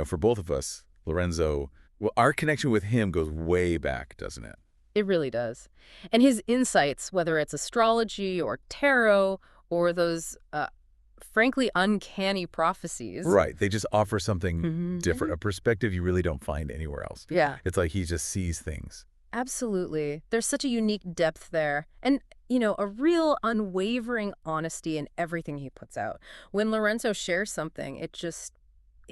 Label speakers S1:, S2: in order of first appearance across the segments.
S1: For both of us, Lorenzo, well, our connection with him goes way back, doesn't it?
S2: It really does. And his insights, whether it's astrology or tarot or those, frankly, uncanny prophecies.
S1: Right. They just offer something different,
S2: Mhm.
S1: a perspective you really don't find anywhere else.
S2: Yeah.
S1: It's like he just sees things.
S2: Absolutely. There's such a unique depth there. And, a real unwavering honesty in everything he puts out. When Lorenzo shares something, it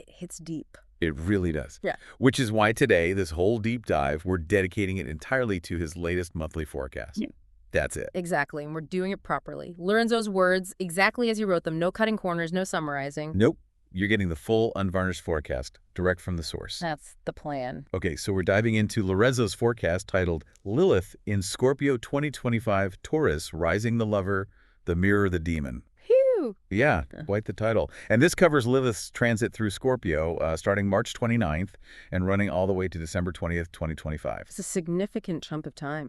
S2: hits deep.
S1: It really does.
S2: Yeah.
S1: Which is why today, this whole deep dive, we're dedicating it entirely to his latest monthly forecast.
S2: Yeah.
S1: That's it.
S2: Exactly. And we're doing it properly. Lorenzo's words, exactly as he wrote them. No cutting corners, no summarizing.
S1: Nope. You're getting the full, unvarnished forecast, direct from the source.
S2: That's the plan.
S1: Okay, so we're diving into Lorenzo's forecast titled Lilith in Scorpio 2025, Taurus Rising the Lover, the Mirror the Demon.
S2: Phew.
S1: Yeah, quite the title. And this covers Lilith's transit through Scorpio starting March 29th and running all the way to December 20th, 2025.
S2: It's a significant chunk of time.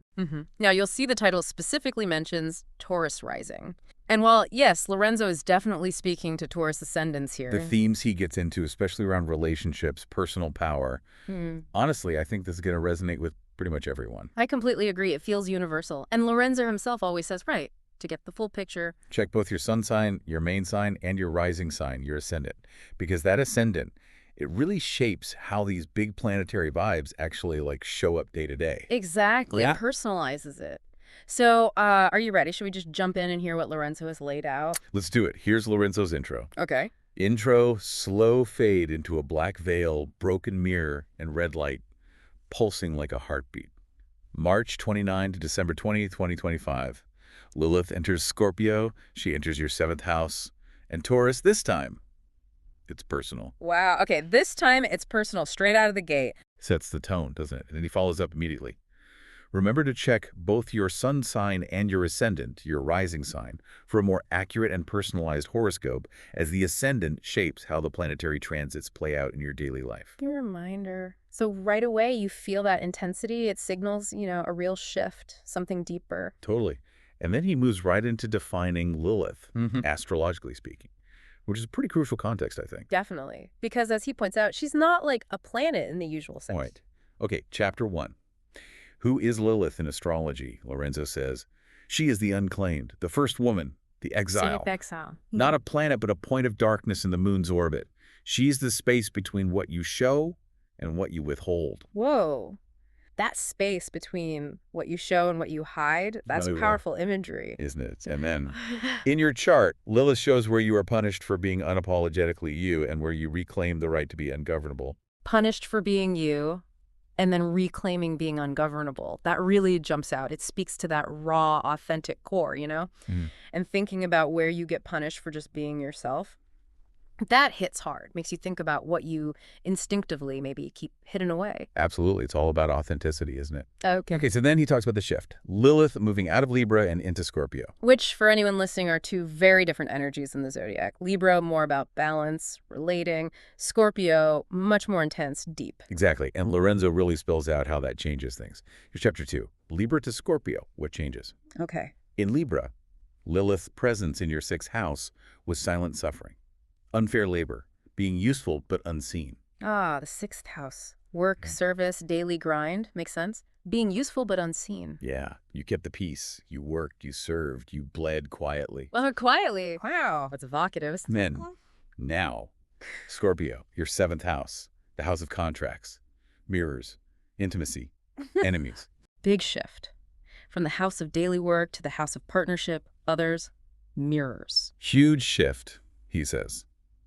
S2: Now, you'll see the title specifically mentions Taurus Rising. And while, yes, Lorenzo is definitely speaking to Taurus ascendants here.
S1: The themes he gets into, especially around relationships, personal power, honestly, I think this is going to resonate with pretty much everyone.
S2: I completely agree. It feels universal. And Lorenzo himself always says, right, to get the full picture.
S1: Check both your sun sign, your main sign, and your rising sign, your ascendant. Because that ascendant, it really shapes how these big planetary vibes actually show up day to day.
S2: Exactly.
S1: Yeah.
S2: It personalizes it. So, are you ready? Should we just jump in and hear what Lorenzo has laid out?
S1: Let's do it. Here's Lorenzo's intro.
S2: Okay.
S1: Intro, slow fade into a black veil, broken mirror, and red light, pulsing like a heartbeat. March 29 to December 20, 2025. Lilith enters Scorpio. She enters your 7th house. And Taurus, this time, it's personal.
S2: Wow. Okay, this time it's personal, straight out of the gate.
S1: Sets the tone, doesn't it? And then he follows up immediately. Remember to check both your sun sign and your ascendant, your rising sign, for a more accurate and personalized horoscope, as the ascendant shapes how the planetary transits play out in your daily life.
S2: Good reminder. So right away you feel that intensity. It signals, a real shift, something deeper.
S1: Totally. And then he moves right into defining Lilith, astrologically speaking, which is a pretty crucial context, I think.
S2: Definitely. Because as he points out, she's not like a planet in the usual sense.
S1: Right. Okay, chapter 1. Who is Lilith in astrology? Lorenzo says. She is the unclaimed, the first woman, the exile.
S2: Safe exile.
S1: Not a planet, but a point of darkness in the moon's orbit. She's the space between what you show and what you withhold.
S2: Whoa. That space between what you show and what you hide, that's
S1: Really
S2: powerful imagery.
S1: Isn't it? And then in your chart, Lilith shows where you are punished for being unapologetically you and where you reclaim the right to be ungovernable.
S2: Punished for being you, and then reclaiming being ungovernable. That really jumps out. It speaks to that raw, authentic core, And thinking about where you get punished for just being yourself, that hits hard. Makes you think about what you instinctively maybe keep hidden away.
S1: Absolutely. It's all about authenticity, isn't it?
S2: Okay.
S1: Okay, so then he talks about the shift. Lilith moving out of Libra and into Scorpio.
S2: Which, for anyone listening, are two very different energies in the zodiac. Libra, more about balance, relating. Scorpio, much more intense, deep.
S1: Exactly. And Lorenzo really spells out how that changes things. Here's chapter 2. Libra to Scorpio. What changes?
S2: Okay.
S1: In Libra, Lilith's presence in your 6th house was silent suffering, unfair labor, being useful but unseen.
S2: Ah, the 6th house. Work, service, daily grind. Makes sense. Being useful but unseen.
S1: Yeah, you kept the peace. You worked, you served, you bled quietly.
S2: Well, quietly. Wow. That's evocative.
S1: Then, now, Scorpio, your 7th house, the house of contracts, mirrors, intimacy, enemies.
S2: Big shift. From the house of daily work to the house of partnership, others, mirrors.
S1: Huge shift, he says.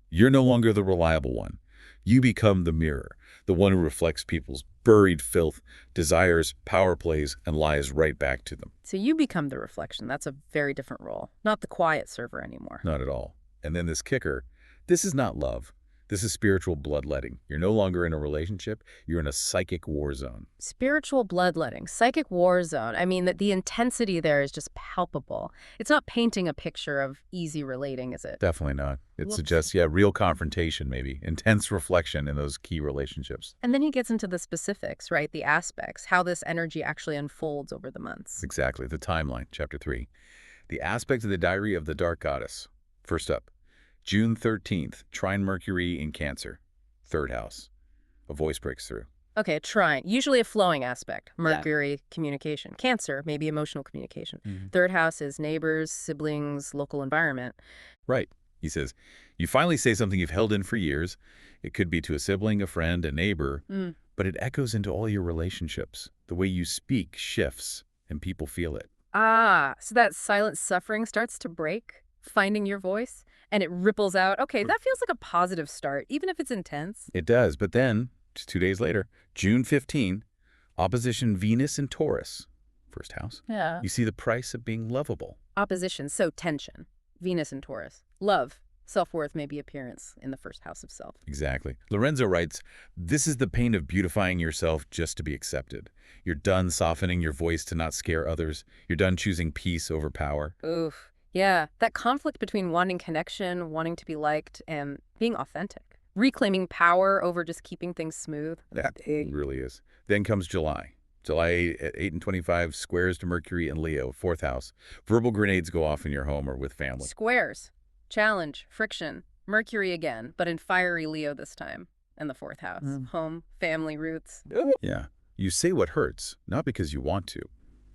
S1: You're no longer the reliable one. You become the mirror, the one who reflects people's buried filth, desires, power plays, and lies right back to them.
S2: So you become the reflection. That's a very different role. Not the quiet server anymore.
S1: Not at all. And then this kicker, this is not love. This is spiritual bloodletting. You're no longer in a relationship. You're in a psychic war zone.
S2: Spiritual bloodletting, psychic war zone. I mean, the intensity there is just palpable. It's not painting a picture of easy relating, is it?
S1: Definitely not. It
S2: Whoops.
S1: suggests, real confrontation maybe, intense reflection in those key relationships.
S2: And then he gets into the specifics, right? The aspects, how this energy actually unfolds over the months.
S1: Exactly. The timeline, chapter 3. The aspects of the diary of the dark goddess. First up, June 13th, trine Mercury in Cancer. third house. A voice breaks through.
S2: Okay, trine. Usually a flowing aspect. Mercury, communication. Cancer, maybe emotional communication. Third house is neighbors, siblings, local environment.
S1: Right. He says, you finally say something you've held in for years. It could be to a sibling, a friend, a neighbor, but it echoes into all your relationships. The way you speak shifts, and people feel it.
S2: Ah, so that silent suffering starts to break, finding your voice, and it ripples out. Okay, that feels like a positive start, even if it's intense.
S1: It does, but then, just 2 days later, June 15, opposition Venus and Taurus, first house.
S2: Yeah.
S1: You see the price of being lovable.
S2: Opposition, so tension. Venus and Taurus. Love. Self-worth, maybe appearance in the first house of self.
S1: Exactly. Lorenzo writes, this is the pain of beautifying yourself just to be accepted. You're done softening your voice to not scare others. You're done choosing peace over power.
S2: Oof. Yeah, that conflict between wanting connection, wanting to be liked, and being authentic. Reclaiming power over just keeping things smooth.
S1: That really is. Then comes July. July 8 at 8 and 25, squares to Mercury and Leo, fourth house. Verbal grenades go off in your home or with family.
S2: Squares. Challenge, friction, Mercury again, but in fiery Leo this time, in the fourth house. Home, family, roots.
S1: Yeah. You say what hurts, not because you want to,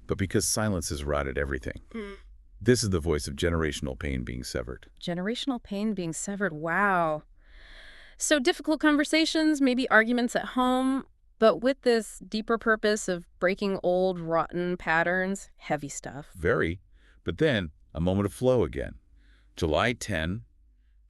S1: but because silence has rotted everything. This is the voice of generational pain being severed.
S2: Generational pain being severed, wow. So difficult conversations, maybe arguments at home, but with this deeper purpose of breaking old, rotten patterns, heavy stuff.
S1: Very. But then, a moment of flow again. July 10,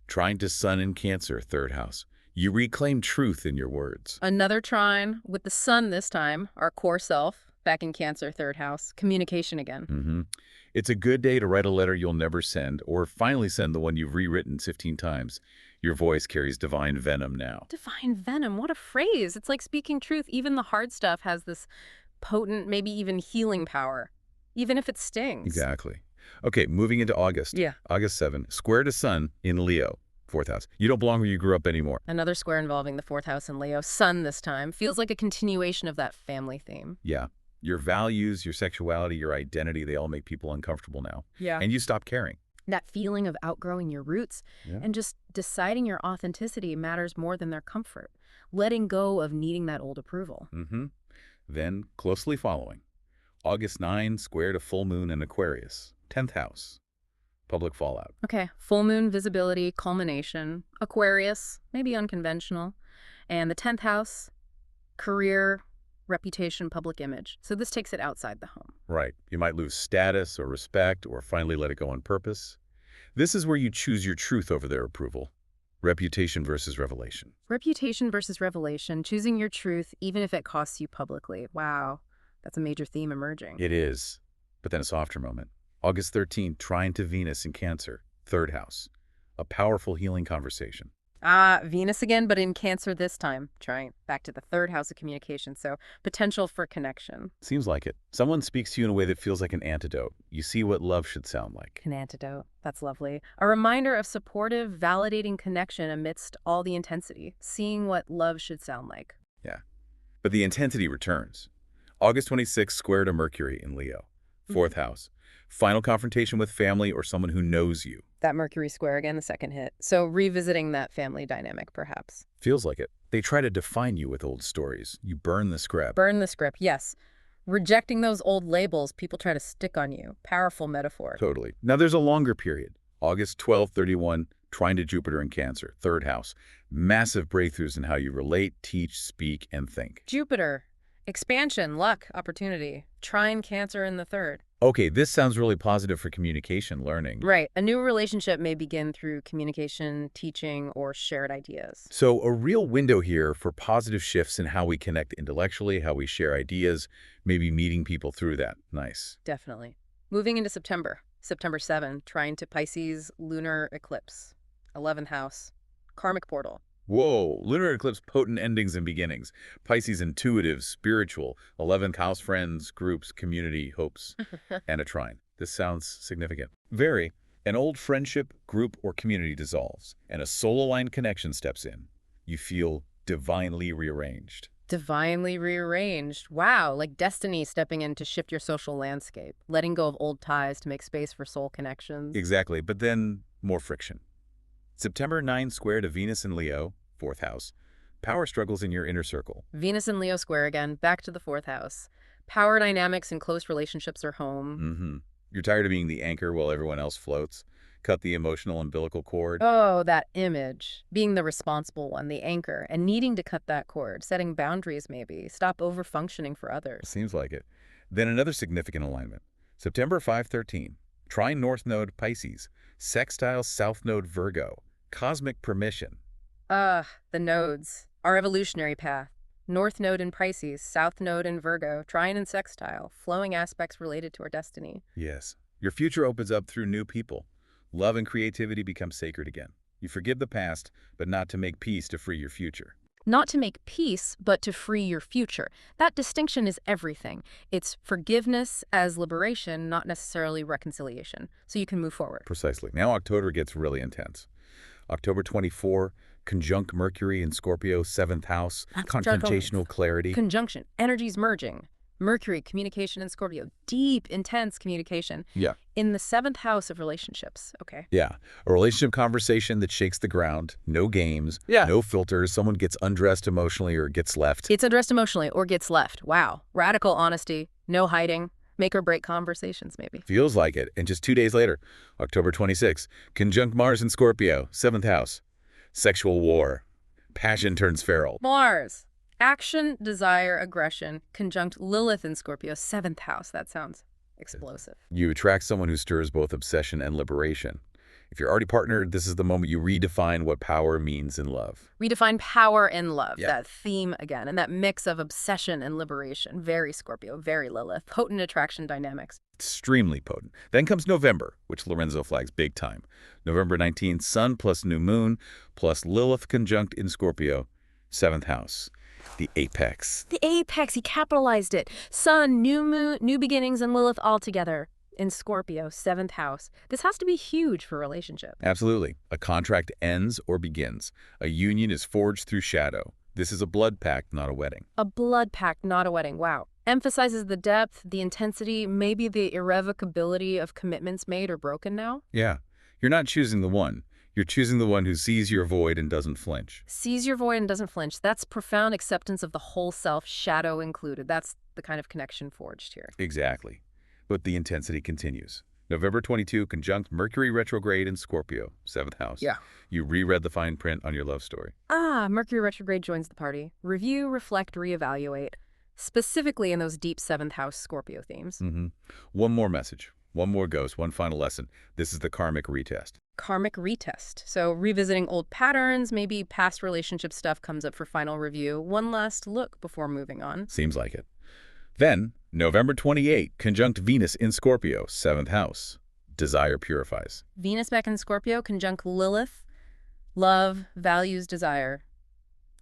S1: trine to Sun in Cancer, third house. You reclaim truth in your words.
S2: Another trine with the sun this time, our core self, back in Cancer, third house. Communication again.
S1: It's a good day to write a letter you'll never send, or finally send the one you've rewritten 15 times. Your voice carries divine venom now.
S2: Divine venom, what a phrase. It's like speaking truth. Even the hard stuff has this potent, maybe even healing power, even if it stings.
S1: Exactly. Okay, moving into August.
S2: Yeah.
S1: August 7, square to Sun in Leo, fourth house. You don't belong where you grew up anymore.
S2: Another square involving the fourth house in Leo. Sun this time. Feels like a continuation of that family theme.
S1: Yeah. Your values, your sexuality, your identity, they all make people uncomfortable now.
S2: Yeah.
S1: And you stop caring.
S2: That feeling of outgrowing your roots and just deciding your authenticity matters more than their comfort. Letting go of needing that old approval.
S1: Then, closely following, August 9, square to full moon in Aquarius, 10th house. Public fallout.
S2: Okay, full moon visibility, culmination, Aquarius, maybe unconventional, and the 10th house, career, reputation, public image. So this takes it outside the home.
S1: Right. You might lose status or respect or finally let it go on purpose. This is where you choose your truth over their approval. Reputation versus revelation.
S2: Reputation versus revelation, choosing your truth even if it costs you publicly. Wow, that's a major theme emerging.
S1: It is. But then a softer moment. August 13, trine to Venus in Cancer, third house. A powerful healing conversation.
S2: Venus again, but in Cancer this time. Trying back to the third house of communication, so potential for connection.
S1: Seems like it. Someone speaks to you in a way that feels like an antidote. You see what love should sound like.
S2: An antidote. That's lovely. A reminder of supportive, validating connection amidst all the intensity. Seeing what love should sound like.
S1: Yeah. But the intensity returns. August 26, square to Mercury in Leo, fourth house. Final confrontation with family or someone who knows you.
S2: That Mercury square again, the second hit. So revisiting that family dynamic, perhaps.
S1: Feels like it. They try to define you with old stories. You burn the script.
S2: Burn the script, yes. Rejecting those old labels people try to stick on you. Powerful metaphor.
S1: Totally. Now there's a longer period. August 12, 31, trine to Jupiter in Cancer, third house. Massive breakthroughs in how you relate, teach, speak, and think.
S2: Jupiter. Expansion, luck, opportunity. Trine Cancer in the third.
S1: Okay, this sounds really positive for communication, learning.
S2: Right. A new relationship may begin through communication, teaching, or shared ideas.
S1: So a real window here for positive shifts in how we connect intellectually, how we share ideas, maybe meeting people through that. Nice.
S2: Definitely. Moving into September. September 7, trine to Pisces, lunar eclipse. 11th house. Karmic portal.
S1: Whoa, lunar eclipse, potent endings and beginnings. Pisces, intuitive, spiritual, 11th house friends, groups, community, hopes, and a trine. This sounds significant. Very. An old friendship, group, or community dissolves, and a soul-aligned connection steps in. You feel divinely rearranged.
S2: Divinely rearranged. Wow, like destiny stepping in to shift your social landscape, letting go of old ties to make space for soul connections.
S1: Exactly, but then more friction. September 9, square to Venus in Leo, fourth house. Power struggles in your inner circle.
S2: Venus in Leo square again, back to the 4th house. Power dynamics in close relationships are home.
S1: Mm-hmm. You're tired of being the anchor while everyone else floats. Cut the emotional umbilical cord.
S2: Oh, that image. Being the responsible one, the anchor, and needing to cut that cord, setting boundaries maybe, stop over-functioning for others.
S1: Seems like it. Then another significant alignment. September 5-13. Trine North Node Pisces. Sextile South Node Virgo. Cosmic permission.
S2: The nodes. Our evolutionary path. North node in Pisces, South node in Virgo, trine and sextile, flowing aspects related to our destiny.
S1: Yes. Your future opens up through new people. Love and creativity become sacred again. You forgive the past, but not to make peace to free your future.
S2: Not to make peace, but to free your future. That distinction is everything. It's forgiveness as liberation, not necessarily reconciliation. So you can move forward.
S1: Precisely. Now October gets really intense. October 24, conjunct Mercury in Scorpio, 7th house, confrontational clarity.
S2: Conjunction, energies merging. Mercury, communication in Scorpio, deep, intense communication.
S1: Yeah.
S2: In the 7th house of relationships. Okay.
S1: Yeah. A relationship conversation that shakes the ground. No games.
S2: Yeah.
S1: No filters. Someone gets undressed emotionally or gets left.
S2: Gets undressed emotionally or gets left. Wow. Radical honesty. No hiding. Make or break conversations, maybe.
S1: Feels like it. And just 2 days later, October 26, conjunct Mars in Scorpio, 7th house. Sexual war. Passion turns feral.
S2: Mars. Action, desire, aggression, conjunct Lilith in Scorpio, 7th house. That sounds explosive.
S1: You attract someone who stirs both obsession and liberation. If you're already partnered, this is the moment you redefine what power means in love.
S2: Redefine power in love,
S1: Yeah.
S2: that theme again, and that mix of obsession and liberation. Very Scorpio, very Lilith. Potent attraction dynamics.
S1: Extremely potent. Then comes November, which Lorenzo flags big time. November 19th, Sun plus New Moon plus Lilith conjunct in Scorpio, 7th house. The apex.
S2: The apex, he capitalized it. Sun, new moon, new beginnings, and Lilith all together in Scorpio, 7th house. This has to be huge for a relationship.
S1: Absolutely. A contract ends or begins. A union is forged through shadow. This is a blood pact, not a wedding.
S2: A blood pact, not a wedding. Wow. Emphasizes the depth, the intensity, maybe the irrevocability of commitments made or broken now.
S1: Yeah. You're not choosing the one. You're choosing the one who sees your void and doesn't flinch.
S2: Sees your void and doesn't flinch. That's profound acceptance of the whole self, shadow included. That's the kind of connection forged here.
S1: Exactly. But the intensity continues. November 22, conjunct Mercury retrograde in Scorpio, 7th house.
S2: Yeah.
S1: You reread the fine print on your love story.
S2: Mercury retrograde joins the party. Review, reflect, reevaluate. Specifically in those deep 7th house Scorpio themes.
S1: One more message. One more ghost. One final lesson. This is the karmic retest.
S2: Karmic retest. So revisiting old patterns, maybe past relationship stuff comes up for final review. One last look before moving on.
S1: Seems like it. Then, November 28, conjunct Venus in Scorpio, 7th house. Desire purifies.
S2: Venus back in Scorpio, conjunct Lilith. Love, values, desire.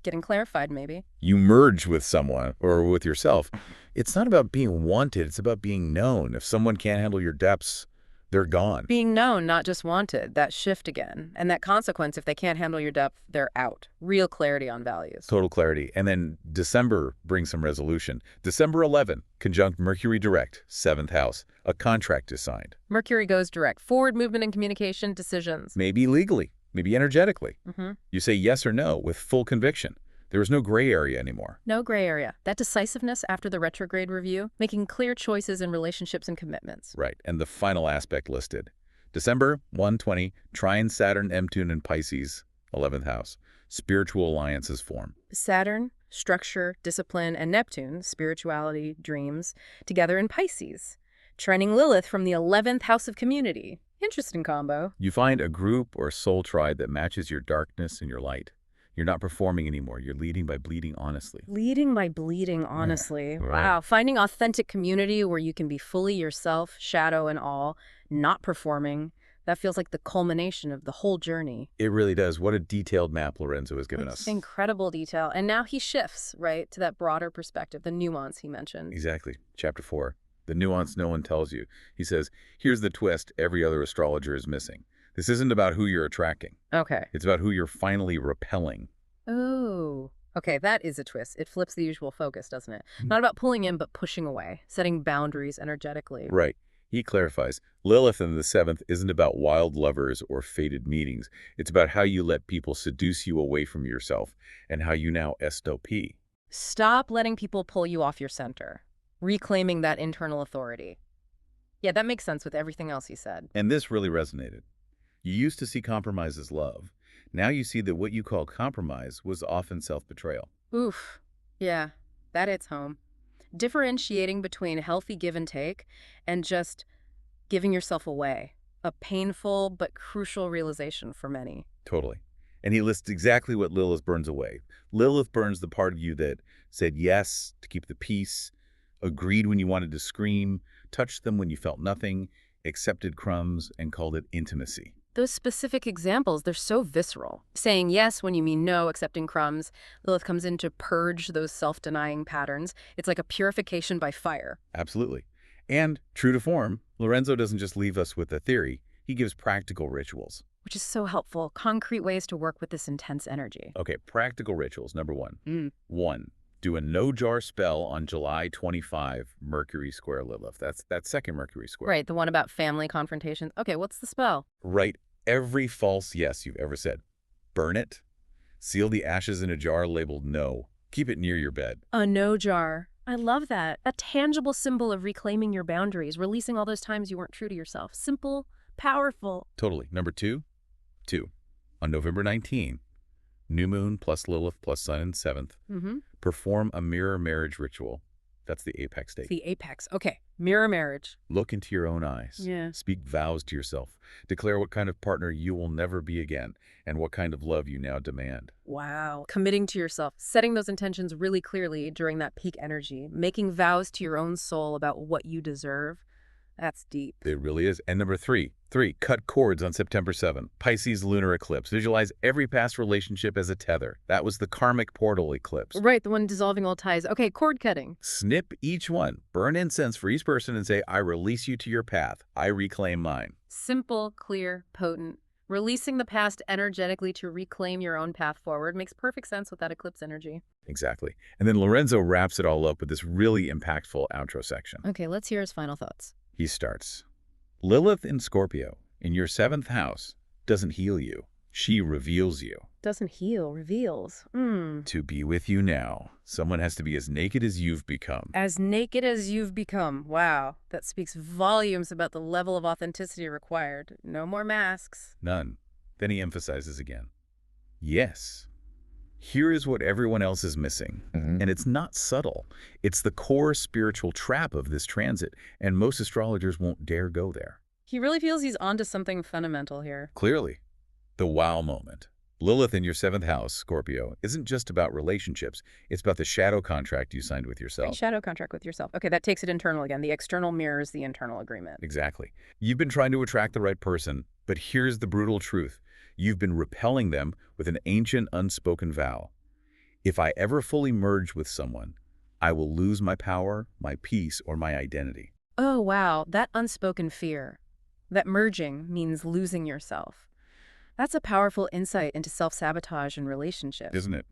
S2: Getting clarified, maybe.
S1: You merge with someone or with yourself. It's not about being wanted. It's about being known. If someone can't handle your depths, they're gone.
S2: Being known, not just wanted. That shift again. And that consequence, if they can't handle your depth, they're out. Real clarity on values.
S1: Total clarity. And then December brings some resolution. December 11, conjunct Mercury direct, 7th house. A contract is signed.
S2: Mercury goes direct. Forward movement and communication, decisions.
S1: Maybe legally, maybe energetically.
S2: Mm-hmm.
S1: You say yes or no with full conviction. There is no gray area anymore.
S2: No gray area. That decisiveness after the retrograde review, making clear choices in relationships and commitments.
S1: Right. And the final aspect listed. December 120, trine Saturn, Neptune, and Pisces, 11th house. Spiritual alliances form.
S2: Saturn, structure, discipline, and Neptune, spirituality, dreams, together in Pisces. Trining Lilith from the 11th house of community. Interesting combo.
S1: You find a group or soul tribe that matches your darkness and your light. You're not performing anymore. You're leading by bleeding honestly.
S2: Leading by bleeding honestly.
S1: Right.
S2: Wow. Finding authentic community where you can be fully yourself, shadow and all, not performing. That feels like the culmination of the whole journey.
S1: It really does. What a detailed map Lorenzo has given us.
S2: Incredible detail. And now he shifts, right, to that broader perspective, the nuance he mentioned.
S1: Exactly. Chapter 4. The nuance no one tells you. He says, here's the twist every other astrologer is missing. This isn't about who you're attracting.
S2: Okay.
S1: It's about who you're finally repelling.
S2: Oh. Okay, that is a twist. It flips the usual focus, doesn't it? Not about pulling in, but pushing away, setting boundaries energetically.
S1: Right. He clarifies, Lilith in the seventh isn't about wild lovers or fated meetings. It's about how you let people seduce you away from yourself and how you now stop.
S2: Stop letting people pull you off your center. Reclaiming that internal authority. Yeah, that makes sense with everything else he said.
S1: And this really resonated. You used to see compromise as love. Now you see that what you call compromise was often self-betrayal.
S2: Oof. Yeah, that hits home. Differentiating between healthy give and take and just giving yourself away. A painful but crucial realization for many.
S1: Totally. And he lists exactly what Lilith burns away. Lilith burns the part of you that said yes to keep the peace, agreed when you wanted to scream, touched them when you felt nothing, accepted crumbs, and called it intimacy.
S2: Those specific examples, they're so visceral. Saying yes when you mean no, accepting crumbs. Lilith comes in to purge those self-denying patterns. It's like a purification by fire.
S1: Absolutely. And, true to form, Lorenzo doesn't just leave us with a theory. He gives practical rituals.
S2: Which is so helpful. Concrete ways to work with this intense energy.
S1: Okay, practical rituals. Number one. 1. Do a no-jar spell on July 25, Mercury square Lilith. That's that second Mercury square.
S2: Right, the one about family confrontations. Okay, what's the spell?
S1: Write every false yes you've ever said. Burn it. Seal the ashes in a jar labeled no. Keep it near your bed.
S2: A no jar. I love that. A tangible symbol of reclaiming your boundaries, releasing all those times you weren't true to yourself. Simple, powerful.
S1: Totally. Number 2. On November 19, new moon plus Lilith plus sun in 7th, perform a mirror marriage ritual. That's the apex state.
S2: The apex. Okay. Mirror marriage.
S1: Look into your own eyes.
S2: Yeah.
S1: Speak vows to yourself. Declare what kind of partner you will never be again and what kind of love you now demand.
S2: Wow. Committing to yourself. Setting those intentions really clearly during that peak energy. Making vows to your own soul about what you deserve. That's deep.
S1: It really is. And number 3, cut cords on September 7. Pisces lunar eclipse. Visualize every past relationship as a tether. That was the karmic portal eclipse.
S2: Right, the one dissolving all ties. Okay, cord cutting.
S1: Snip each one. Burn incense for each person and say, I release you to your path. I reclaim mine.
S2: Simple, clear, potent. Releasing the past energetically to reclaim your own path forward makes perfect sense with that eclipse energy.
S1: Exactly. And then Lorenzo wraps it all up with this really impactful outro section.
S2: Okay, let's hear his final thoughts.
S1: He starts, Lilith in Scorpio, in your 7th house, doesn't heal you. She reveals you.
S2: Doesn't heal, reveals.
S1: To be with you now, someone has to be as naked as you've become.
S2: As naked as you've become. Wow. That speaks volumes about the level of authenticity required. No more masks.
S1: None. Then he emphasizes again. Yes. Here is what everyone else is missing. And it's not subtle. It's the core spiritual trap of this transit, and most astrologers won't dare go there.
S2: He really feels he's onto something fundamental here.
S1: Clearly. The wow moment. Lilith in your 7th house, Scorpio, isn't just about relationships. It's about the shadow contract you signed with yourself.
S2: Right, shadow contract with yourself. Okay, that takes it internal again. The external mirrors the internal agreement.
S1: Exactly. You've been trying to attract the right person, but here's the brutal truth. You've been repelling them with an ancient unspoken vow. If I ever fully merge with someone, I will lose my power, my peace, or my identity.
S2: Oh, wow. That unspoken fear. That merging means losing yourself. That's a powerful insight into self-sabotage in relationships.
S1: Isn't it?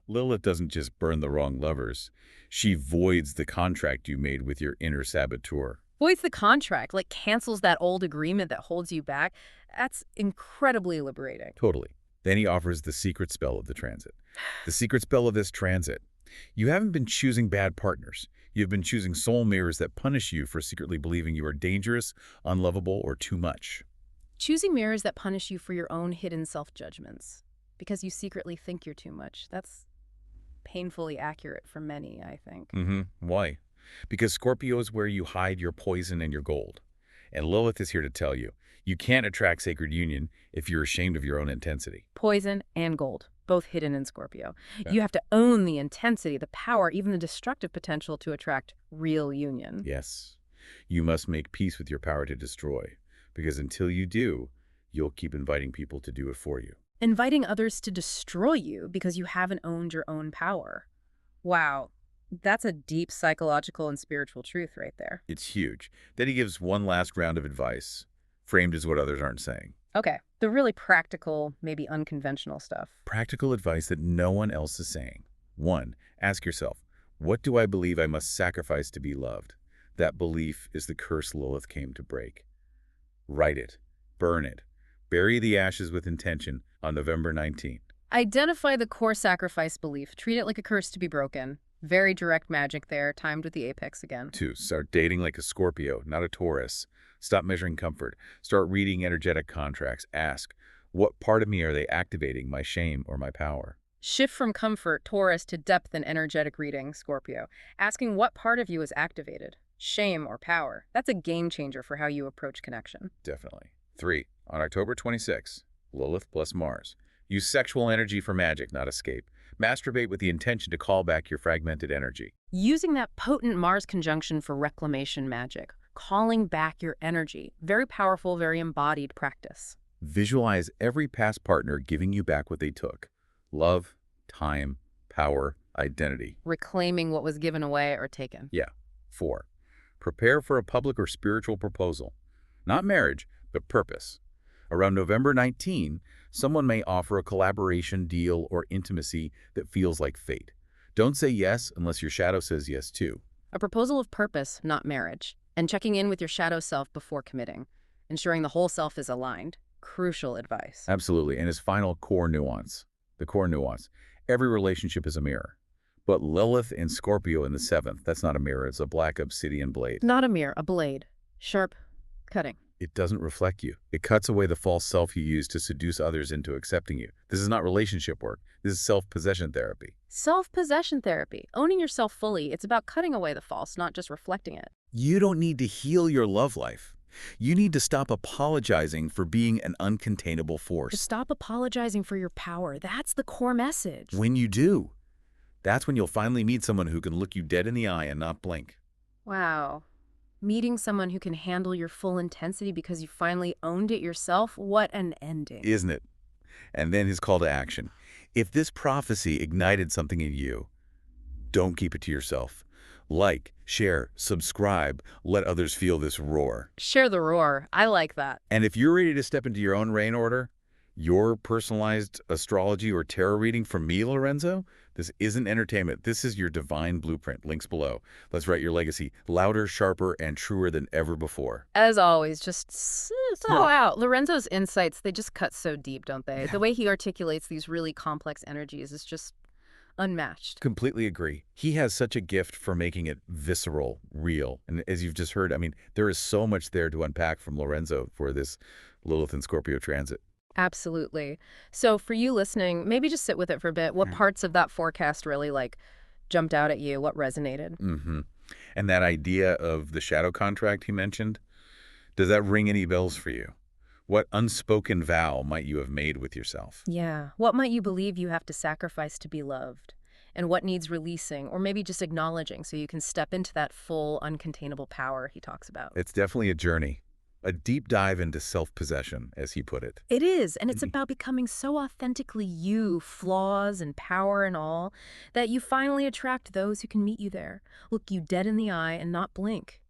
S1: Lilith doesn't just burn the wrong lovers. She voids the contract you made with your inner saboteur.
S2: Voids the contract, like cancels that old agreement that holds you back. That's incredibly liberating.
S1: Totally. Then he offers the secret spell of the transit. The secret spell of this transit. You haven't been choosing bad partners. You've been choosing soul mirrors that punish you for secretly believing you are dangerous, unlovable, or too much.
S2: Choosing mirrors that punish you for your own hidden self-judgments. Because you secretly think you're too much. That's painfully accurate for many, I think.
S1: Why? Because Scorpio is where you hide your poison and your gold. And Lilith is here to tell you, you can't attract sacred union if you're ashamed of your own intensity.
S2: Poison and gold, both hidden in Scorpio.
S1: Yeah.
S2: You have to own the intensity, the power, even the destructive potential to attract real union.
S1: Yes. You must make peace with your power to destroy. Because until you do, you'll keep inviting people to do it for you.
S2: Inviting others to destroy you because you haven't owned your own power. Wow. That's a deep psychological and spiritual truth right there.
S1: It's huge. Then he gives one last round of advice, framed as what others aren't saying.
S2: Okay, the really practical, maybe unconventional stuff.
S1: Practical advice that no one else is saying. 1. Ask yourself, what do I believe I must sacrifice to be loved? That belief is the curse Lilith came to break. Write it. Burn it. Bury the ashes with intention on November 19th.
S2: Identify the core sacrifice belief. Treat it like a curse to be broken. Very direct magic there, timed with the apex again.
S1: 2. Start dating like a Scorpio, not a Taurus. Stop measuring comfort. Start reading energetic contracts. Ask, what part of me are they activating, my shame or my power?
S2: Shift from comfort, Taurus, to depth and energetic reading, Scorpio. Asking what part of you is activated, shame or power. That's a game changer for how you approach connection.
S1: Definitely. 3. On October 26th, Lilith plus Mars. Use sexual energy for magic, not escape. Masturbate with the intention to call back your fragmented energy.
S2: Using that potent Mars conjunction for reclamation magic. Calling back your energy. Very powerful, very embodied practice.
S1: Visualize every past partner giving you back what they took. Love, time, power, identity.
S2: Reclaiming what was given away or taken.
S1: Yeah. 4. Prepare for a public or spiritual proposal. Not marriage, but purpose. Around November 19, someone may offer a collaboration, deal, or intimacy that feels like fate. Don't say yes unless your shadow says yes too.
S2: A proposal of purpose, not marriage. And checking in with your shadow self before committing. Ensuring the whole self is aligned. Crucial advice.
S1: Absolutely. And his final core nuance. The core nuance. Every relationship is a mirror. But Lilith and Scorpio in the 7th, that's not a mirror, it's a black obsidian blade.
S2: Not a mirror, a blade. Sharp, cutting.
S1: It doesn't reflect you. It cuts away the false self you use to seduce others into accepting you. This is not relationship work. This is self-possession therapy.
S2: Self-possession therapy. Owning yourself fully. It's about cutting away the false, not just reflecting it.
S1: You don't need to heal your love life. You need to stop apologizing for being an uncontainable force.
S2: To stop apologizing for your power. That's the core message.
S1: When you do, that's when you'll finally meet someone who can look you dead in the eye and not blink.
S2: Wow. Meeting someone who can handle your full intensity because you finally owned it yourself? What an ending.
S1: Isn't it? And then his call to action. If this prophecy ignited something in you, don't keep it to yourself. Like, share, subscribe, let others feel this roar.
S2: Share the roar. I like that.
S1: And if you're ready to step into your own reign order, your personalized astrology or tarot reading from me, Lorenzo, this isn't entertainment. This is your divine blueprint. Links below. Let's write your legacy louder, sharper, and truer than ever before.
S2: As always, just so out. Lorenzo's insights, they just cut so deep, don't they?
S1: Yeah.
S2: The way he articulates these really complex energies is just unmatched.
S1: Completely agree. He has such a gift for making it visceral, real. And as you've just heard, I mean, there is so much there to unpack from Lorenzo for this Lilith and Scorpio transit.
S2: Absolutely. So for you listening, maybe just sit with it for a bit. What parts of that forecast really jumped out at you? What resonated?
S1: And that idea of the shadow contract he mentioned, does that ring any bells for you? What unspoken vow might you have made with yourself?
S2: Yeah. What might you believe you have to sacrifice to be loved? And what needs releasing or maybe just acknowledging so you can step into that full, uncontainable power he talks about?
S1: It's definitely a journey. A deep dive into self-possession, as he put it.
S2: It is, and it's about becoming so authentically you, flaws and power and all, that you finally attract those who can meet you there, look you dead in the eye and not blink.